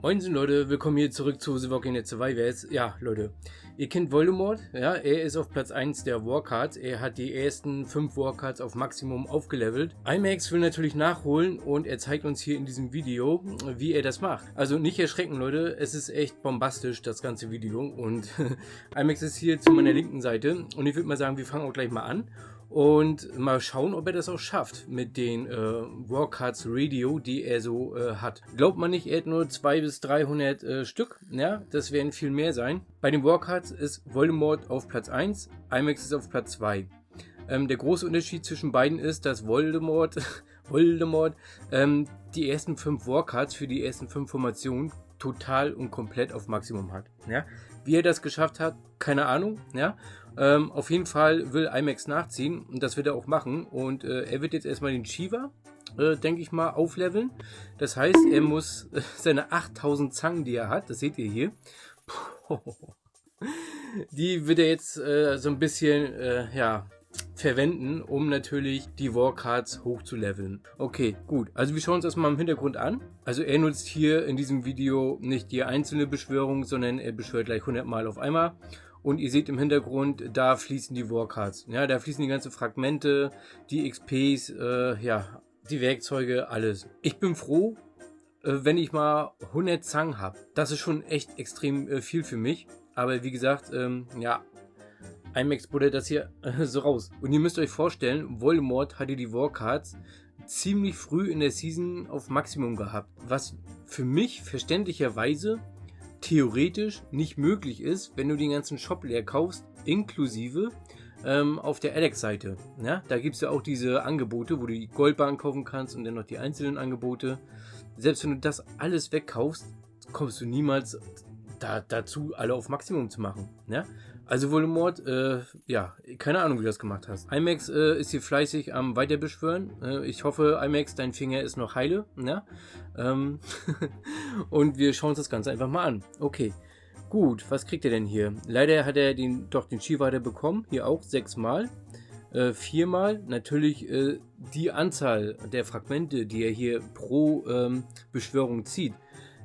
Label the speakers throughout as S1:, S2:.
S1: Moinsen Leute, willkommen hier zurück zu The Walking Dead Survivors. Ja Leute, ihr kennt Voldemort, ja, er ist auf Platz 1 der Warcards, er hat die ersten 5 Warcards auf Maximum aufgelevelt. IMAX will natürlich nachholen und er zeigt uns hier in diesem Video, wie er das macht. Also nicht erschrecken Leute, es ist echt bombastisch das ganze Video und IMAX ist hier zu meiner linken Seite und ich würde mal sagen, wir fangen auch gleich mal an. Und mal schauen, ob er das auch schafft mit den Warcards Radio, die er so hat. Glaubt man nicht, er hat nur 200 bis 300 Stück. Ja, das werden viel mehr sein. Bei den Warcards ist Voldemort auf Platz 1, IMAX ist auf Platz 2. Der große Unterschied zwischen beiden ist, dass Voldemort die ersten 5 Warcards für die ersten 5 Formationen total und komplett auf Maximum hat. Ja? Wie er das geschafft hat, keine Ahnung. Ja? Auf jeden Fall will IMAX nachziehen und das wird er auch machen. Und er wird jetzt erstmal den Shiva, denke ich mal, aufleveln. Das heißt, er muss seine 8000 Zangen, die er hat, das seht ihr hier, die wird er jetzt so ein bisschen, verwenden, um natürlich die Warcards hochzuleveln. Okay, gut. Also wir schauen uns das mal im Hintergrund an. Also er nutzt hier in diesem Video nicht die einzelne Beschwörung, sondern er beschwört gleich 100 Mal auf einmal. Und ihr seht im Hintergrund, da fließen die Warcards. Ja, da fließen die ganzen Fragmente, die XPs, die Werkzeuge, alles. Ich bin froh, wenn ich mal 100 Zangen habe. Das ist schon echt extrem viel für mich. Aber wie gesagt, IMAX buddelt das hier so raus. Und ihr müsst euch vorstellen, Voldemort hatte die Warcards ziemlich früh in der Season auf Maximum gehabt. Was für mich verständlicherweise theoretisch nicht möglich ist, wenn du den ganzen Shop leer kaufst, inklusive auf der Alex-Seite. Ja, da gibt es ja auch diese Angebote, wo du die Goldbahn kaufen kannst und dann noch die einzelnen Angebote. Selbst wenn du das alles wegkaufst, kommst du niemals dazu, alle auf Maximum zu machen. Ja? Also Voldemort, keine Ahnung, wie du das gemacht hast. IMAX ist hier fleißig am Weiterbeschwören. Ich hoffe, IMAX, dein Finger ist noch heile. Ja? Und wir schauen uns das Ganze einfach mal an. Okay, gut, was kriegt er denn hier? Leider hat er den Shiva bekommen. Hier auch 6 Mal. 4 Mal. Natürlich die Anzahl der Fragmente, die er hier pro Beschwörung zieht.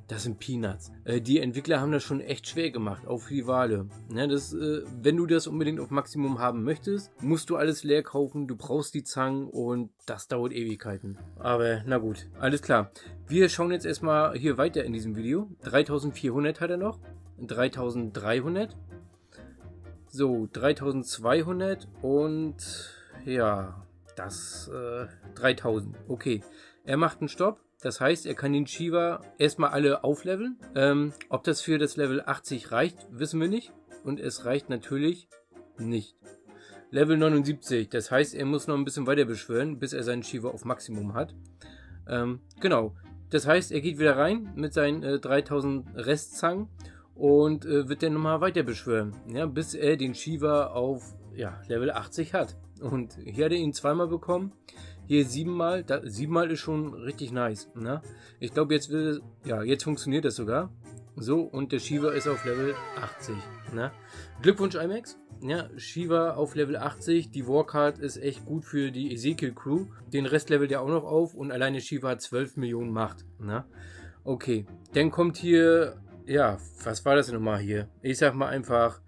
S1: Das sind Peanuts. Die Entwickler haben das schon echt schwer gemacht, auch für die Wale. Ja, wenn du das unbedingt auf Maximum haben möchtest, musst du alles leer kaufen, du brauchst die Zangen und das dauert Ewigkeiten. Aber na gut, alles klar. Wir schauen jetzt erstmal hier weiter in diesem Video. 3400 hat er noch, 3300, so 3200 und ja, das 3000. Okay, er macht einen Stopp. Das heißt, er kann den Shiva erstmal alle aufleveln. Ob das für das Level 80 reicht, wissen wir nicht. Und es reicht natürlich nicht. Level 79, das heißt, er muss noch ein bisschen weiter beschwören, bis er seinen Shiva auf Maximum hat. Genau. Das heißt, er geht wieder rein mit seinen 3000 Restzangen und wird dann nochmal weiter beschwören, ja, bis er den Shiva auf Level 80 hat. Und hier hat er ihn 2-mal bekommen. Hier 7 Mal. 7 Mal ist schon richtig nice. Ne? Ich glaube, jetzt funktioniert das sogar. So, und der Shiva ist auf Level 80. Ne? Glückwunsch, IMAX. Ja, Shiva auf Level 80. Die Warcard ist echt gut für die Ezekiel Crew. Den Rest levelt er auch noch auf und alleine Shiva hat 12 Millionen Macht. Ne? Okay, dann kommt hier, was war das denn nochmal hier? Ich sag mal einfach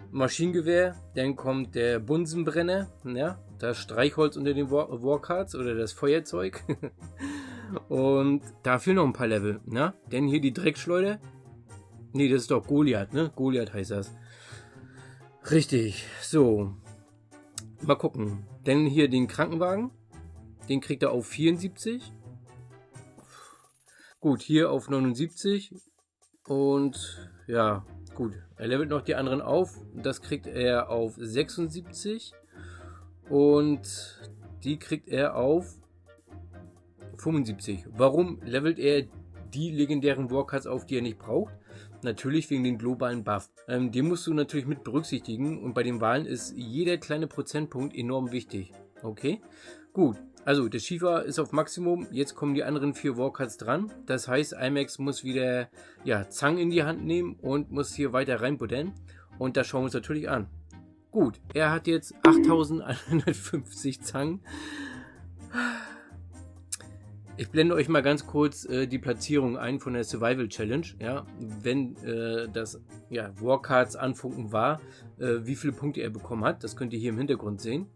S1: Maschinengewehr, dann kommt der Bunsenbrenner, ja, das Streichholz unter den Warcards oder das Feuerzeug und da fehlen noch ein paar Level, ne? Denn hier die Dreckschleuder, nee, das ist doch Goliath, ne? Goliath heißt das. Richtig, so, mal gucken, denn hier den Krankenwagen, den kriegt er auf 74, gut, hier auf 79 und ja, gut, er levelt noch die anderen auf. Das kriegt er auf 76. Und die kriegt er auf 75. Warum levelt er die legendären Warcards auf, die er nicht braucht? Natürlich wegen den globalen Buff. Den musst du natürlich mit berücksichtigen. Und bei den Wahlen ist jeder kleine Prozentpunkt enorm wichtig. Okay? Gut. Also, der Shiva ist auf Maximum, jetzt kommen die anderen 4 Warcards dran. Das heißt, IMAX muss wieder Zangen in die Hand nehmen und muss hier weiter reinbuddern. Und das schauen wir uns natürlich an. Gut, er hat jetzt 8150 Zangen. Ich blende euch mal ganz kurz die Platzierung ein von der Survival Challenge. Ja, wenn das Warcards Anfunken war, wie viele Punkte er bekommen hat. Das könnt ihr hier im Hintergrund sehen.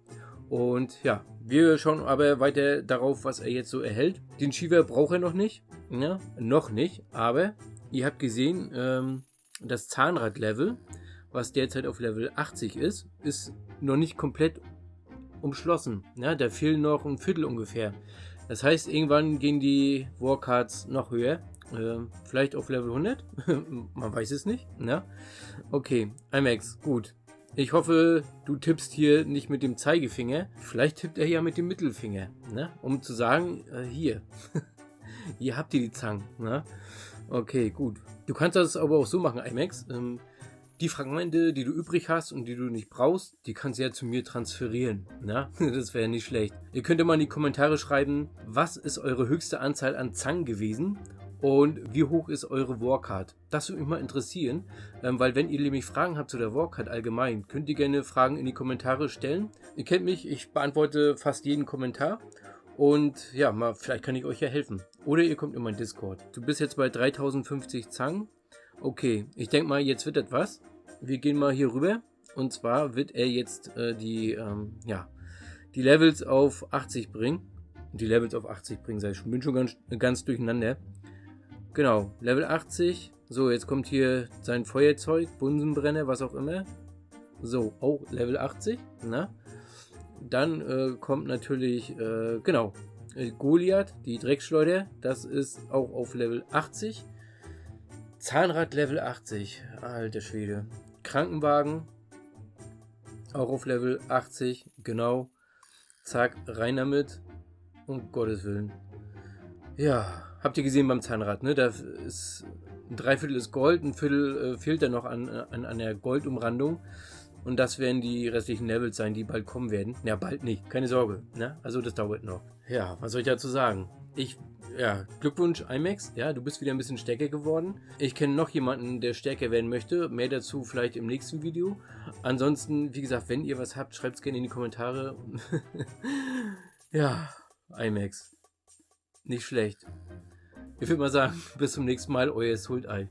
S1: Und ja, wir schauen aber weiter darauf, was er jetzt so erhält. Den Shiva braucht er noch nicht. Ja, noch nicht. Aber ihr habt gesehen, das Zahnrad-Level, was derzeit auf Level 80 ist noch nicht komplett umschlossen. Ja, da fehlen noch ein Viertel ungefähr. Das heißt, irgendwann gehen die Warcards noch höher. Vielleicht auf Level 100? Man weiß es nicht. Ne? Okay, IMAX, gut. Ich hoffe, du tippst hier nicht mit dem Zeigefinger. Vielleicht tippt er ja mit dem Mittelfinger. Ne? Um zu sagen, hier. Hier habt ihr die Zangen. Ne? Okay, gut. Du kannst das aber auch so machen, IMAX. Die Fragmente, die du übrig hast und die du nicht brauchst, die kannst du ja zu mir transferieren. Na? Das wäre nicht schlecht. Ihr könnt mal in die Kommentare schreiben, was ist eure höchste Anzahl an Zangen gewesen und wie hoch ist eure Warcard. Das würde mich mal interessieren, weil wenn ihr nämlich Fragen habt zu der Warcard allgemein, könnt ihr gerne Fragen in die Kommentare stellen. Ihr kennt mich, ich beantworte fast jeden Kommentar. Und ja, vielleicht kann ich euch ja helfen. Oder ihr kommt in meinen Discord. Du bist jetzt bei 3050 Zangen. Okay, ich denke mal, jetzt wird das was. Wir gehen mal hier rüber. Und zwar wird er jetzt die Levels auf 80 bringen. Die Levels auf 80 bringen, sag ich schon. Bin schon ganz durcheinander. Genau, Level 80. So, jetzt kommt hier sein Feuerzeug, Bunsenbrenner, was auch immer. So, oh, Level 80. Na? Dann kommt natürlich, Goliath, die Dreckschleuder. Das ist auch auf Level 80. Zahnrad Level 80. Alter Schwede. Krankenwagen. Auch auf Level 80. Genau. Zack, rein damit. Um Gottes Willen. Ja, habt ihr gesehen beim Zahnrad, ne? Da ist ein Dreiviertel ist Gold, ein Viertel fehlt da noch an der Goldumrandung. Und das werden die restlichen Levels sein, die bald kommen werden. Ja, bald nicht, keine Sorge. Ne? Also das dauert noch. Ja, was soll ich dazu sagen? Glückwunsch IMAX. Ja, du bist wieder ein bisschen stärker geworden. Ich kenne noch jemanden, der stärker werden möchte. Mehr dazu vielleicht im nächsten Video. Ansonsten, wie gesagt, wenn ihr was habt, schreibt es gerne in die Kommentare. Ja, IMAX. Nicht schlecht. Ich würde mal sagen, bis zum nächsten Mal, euer Sultai.